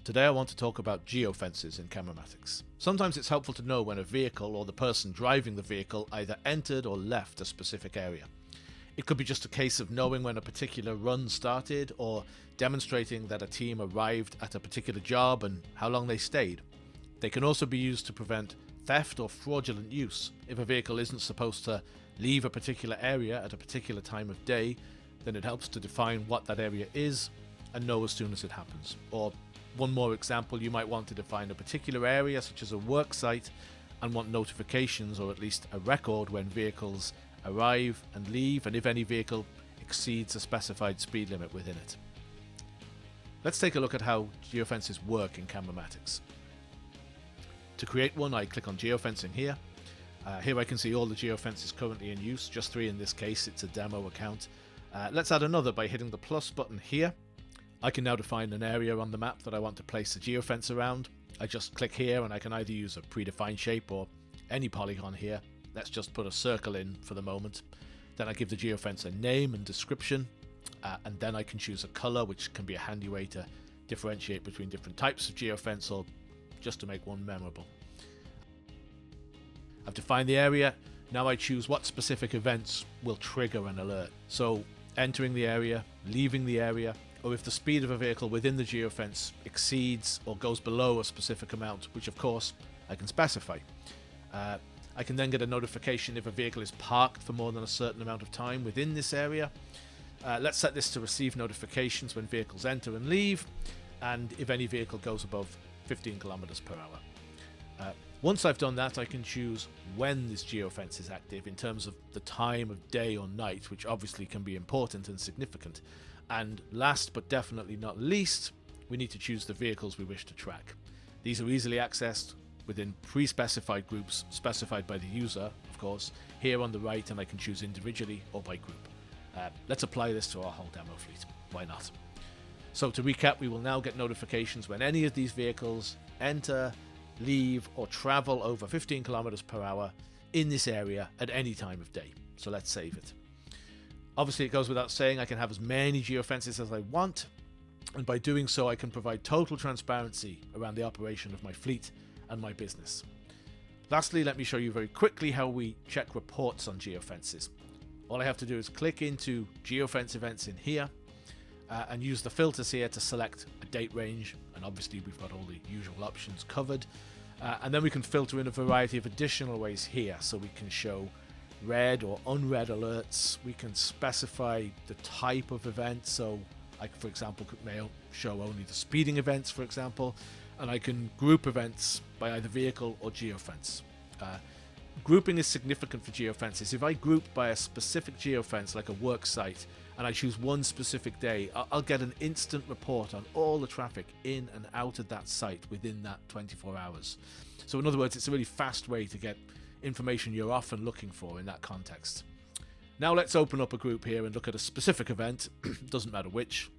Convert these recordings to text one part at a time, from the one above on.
Today I want to talk about geofences in CameraMatics. Sometimes it's helpful to know when a vehicle or the person driving the vehicle either entered or left a specific area. It could be just a case of knowing when a particular run started, or demonstrating that a team arrived at a particular job and how long they stayed. They can also be used to prevent theft or fraudulent use. If a vehicle isn't supposed to leave a particular area at a particular time of day, then it helps to define what that area is and know as soon as it happens. Or one more example, you might want to define a particular area such as a work site and want notifications, or at least a record, when vehicles arrive and leave, and if any vehicle exceeds a specified speed limit within it. Let's take a look at how geofences work in CameraMatics. To create one, I click on Geofencing here. Here I can see all the geofences currently in use, just 3 in this case, it's a demo account. Let's add another by hitting the plus button here. I can now define an area on the map that I want to place a geofence around. I just click here and I can either use a predefined shape or any polygon here. Let's just put a circle in for the moment. Then I give the geofence a name and description, and then I can choose a color, which can be a handy way to differentiate between different types of geofence, or just to make one memorable. I've defined the area. Now I choose what specific events will trigger an alert. So entering the area, leaving the area, or if the speed of a vehicle within the geofence exceeds or goes below a specific amount, which of course I can specify. I can then get a notification if a vehicle is parked for more than a certain amount of time within this area. Let's set this to receive notifications when vehicles enter and leave, and if any vehicle goes above 15 kilometers per hour. Once I've done that, I can choose when this geofence is active in terms of the time of day or night, which obviously can be important and significant. And last but definitely not least, we need to choose the vehicles we wish to track. These are easily accessed within pre-specified groups specified by the user, of course, here on the right, and I can choose individually or by group. Let's apply this to our whole demo fleet. Why not? So to recap, we will now get notifications when any of these vehicles enter, leave, or travel over 15 kilometers per hour in this area at any time of day. So let's save it. Obviously, it goes without saying I can have as many geofences as I want, and by doing so I can provide total transparency around the operation of my fleet and my business. Lastly, let me show you very quickly how we check reports on geofences. All I have to do is click into geofence events in here and use the filters here to select a date range, and obviously we've got all the usual options covered, and then we can filter in a variety of additional ways here. So we can show read or unread alerts, we can specify the type of event, so I, for example, may show only the speeding events, for example, and I can group events by either vehicle or geofence. Grouping is significant for geofences. If I group by a specific geofence, like a work site, and I choose one specific day, I'll get an instant report on all the traffic in and out of that site within that 24 hours. So in other words, it's a really fast way to get information you're often looking for in that context. Now let's open up a group here and look at a specific event, doesn't matter which.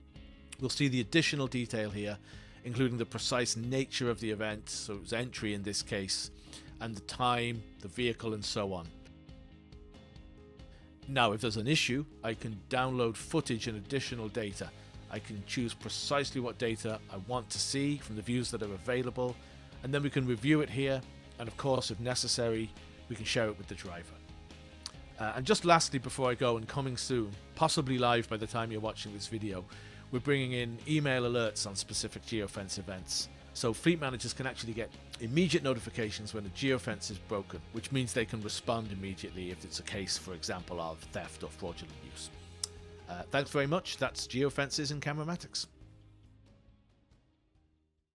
We'll see the additional detail here, including the precise nature of the event, so it was entry in this case, and the time, the vehicle, and so on. Now if there's an issue, I can download footage and additional data. I can choose precisely what data I want to see from the views that are available, and then we can review it here, and of course, if necessary, we can share it with the driver. And just lastly, before I go, and coming soon, possibly live by the time you're watching this video, we're bringing in email alerts on specific geofence events. So fleet managers can actually get immediate notifications when a geofence is broken, which means they can respond immediately if it's a case, for example, of theft or fraudulent use. Thanks very much. That's geofences in CameraMatics.